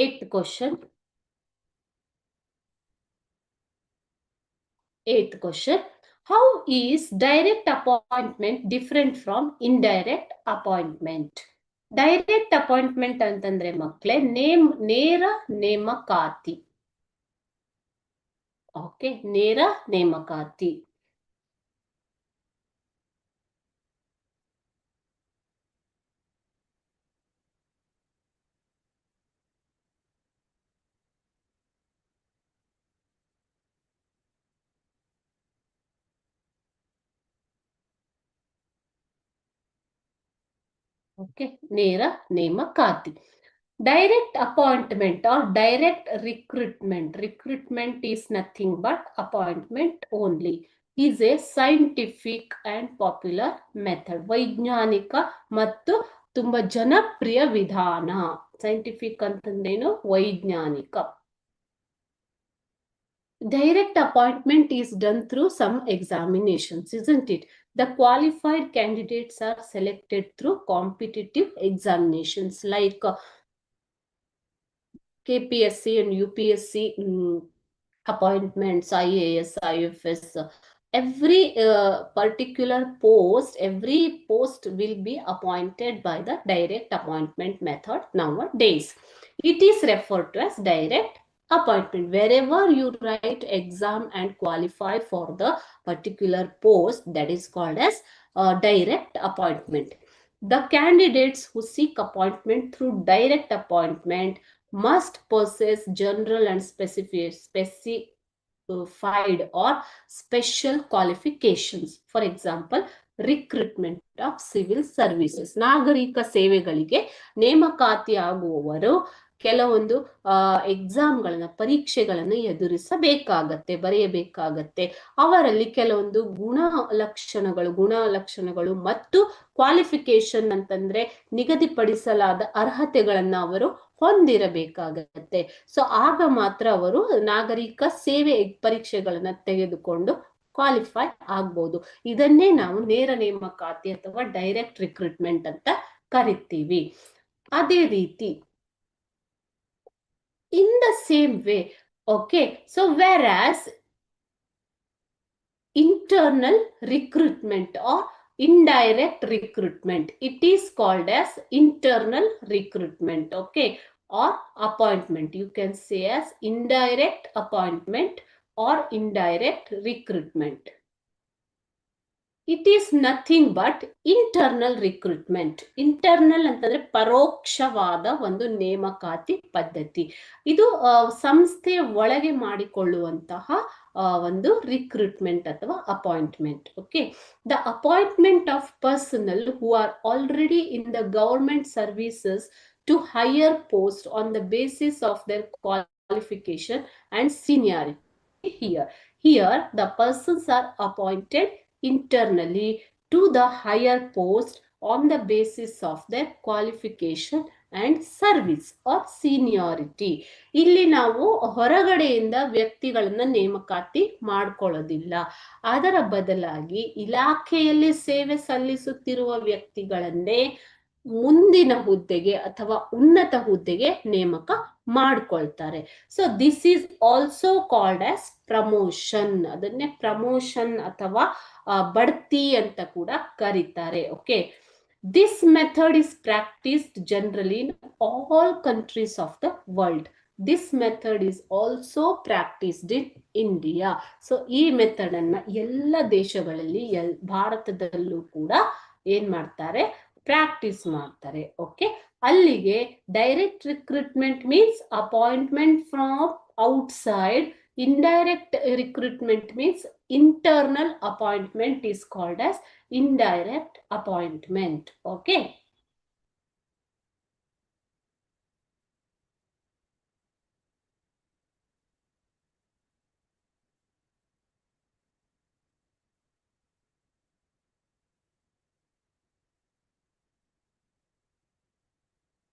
Eighth question. Eighth question. How is direct appointment different from indirect appointment? Direct appointment ಅಂತಂದ್ರೆ ಮಕ್ಕಳೇ ನೇರ ನೇಮಕಾತಿ. Okay, ನೇರ ನೇಮಕಾತಿ. ಓಕೆ, ನೇರ ನೇಮಕಾತಿ. Direct appointment or direct recruitment. Recruitment is nothing but appointment only. Is a scientific and popular method. ವೈಜ್ಞಾನಿಕ ಮತ್ತು ತುಂಬಾ ಜನಪ್ರಿಯ ವಿಧಾನ. ಸೈಂಟಿಫಿಕ್ ಅಂತಂದ್ರೇನು? ವೈಜ್ಞಾನಿಕ. Direct appointment is done through some examinations, isn't it? The qualified candidates are selected through competitive examinations like KPSC and UPSC appointments, IAS, IFS. Every particular post, every post will be appointed by the direct appointment method nowadays. It is referred to as direct appointment. Wherever you write exam and qualify for the particular post, that is called as direct appointment. The candidates who seek appointment through direct appointment must possess general and specified or special qualifications. For example, recruitment of civil services. ನಾಗರಿಕ ಸೇವೆಗಳಿಗೆ ನೇಮಕಾತಿ ಆಗುವವರು ಕೆಲವೊಂದು ಎಕ್ಸಾಮ್ಗಳನ್ನ, ಪರೀಕ್ಷೆಗಳನ್ನು ಎದುರಿಸಬೇಕಾಗತ್ತೆ, ಬರೆಯಬೇಕಾಗತ್ತೆ. ಅವರಲ್ಲಿ ಕೆಲವೊಂದು ಗುಣಲಕ್ಷಣಗಳು ಮತ್ತು qualification ಅಂತಂದ್ರೆ ನಿಗದಿಪಡಿಸಲಾದ ಅರ್ಹತೆಗಳನ್ನ ಅವರು ಹೊಂದಿರಬೇಕಾಗತ್ತೆ. ಸೊ ಆಗ ಮಾತ್ರ ಅವರು ನಾಗರಿಕ ಸೇವೆ ಪರೀಕ್ಷೆಗಳನ್ನ ತೆಗೆದುಕೊಂಡು ಕ್ವಾಲಿಫೈ ಆಗ್ಬೋದು. ಇದನ್ನೇ ನಾವು ನೇರ ನೇಮಕಾತಿ ಅಥವಾ ಡೈರೆಕ್ಟ್ ರಿಕ್ರೂಟ್ಮೆಂಟ್ ಅಂತ ಕರಿತೀವಿ. ಅದೇ ರೀತಿ in the same way, okay, so whereas internal recruitment or indirect recruitment, it is called as internal recruitment, okay, or appointment. You can say as indirect appointment or indirect recruitment. It is nothing but internal recruitment. Internal ಅಂತಂದ್ರೆ ಪರೋಕ್ಷವಾದ ಒಂದು ನೇಮಕಾತಿ ಪದ್ಧತಿ. ಇದು ಸಂಸ್ಥೆಯ ಒಳಗೆ ಮಾಡಿಕೊಳ್ಳುವಂತಹ ಒಂದು recruitment ಅಥವಾ appointment. Okay, the appointment of personal who are already in the government services to higher post on the basis of their qualification and seniority. Here the persons are appointed internally to the higher post on the basis of their qualification and service or seniority. ಇಲ್ಲಿ ನಾವು ಹೊರಗಡೆಯಿಂದ ವ್ಯಕ್ತಿಗಳನ್ನ ನೇಮಕಾತಿ ಮಾಡ್ಕೊಳ್ಳೋದಿಲ್ಲ. ಅದರ ಬದಲಾಗಿ ಇಲಾಖೆಯಲ್ಲಿ ಸೇವೆ ಸಲ್ಲಿಸುತ್ತಿರುವ ವ್ಯಕ್ತಿಗಳನ್ನೇ ಮುಂದಿನ ಹುದ್ದೆಗೆ ಅಥವಾ ಉನ್ನತ ಹುದ್ದೆಗೆ ನೇಮಕ ಮಾಡ್ಕೊಳ್ತಾರೆ. So this is also called as promotion. ಅದನ್ನೇ ಪ್ರಮೋಷನ್ ಅಥವಾ ಬಡ್ತಿ ಅಂತ ಕೂಡ ಕರೀತಾರೆ. Okay, this method is practised generally in all countries of the world. This method is also practised in India. So ಈ ಮೆಥಡ್ ಅನ್ನ ಎಲ್ಲ ದೇಶಗಳಲ್ಲಿ, ಭಾರತದಲ್ಲೂ ಕೂಡ ಏನ್ ಮಾಡ್ತಾರೆ? ಪ್ರಾಕ್ಟೀಸ್ ಮಾಡ್ತಾರೆ. ಓಕೆ, ಅಲ್ಲಿಗೆ direct recruitment means appointment from outside. Indirect recruitment means internal appointment is called as indirect appointment. Okay.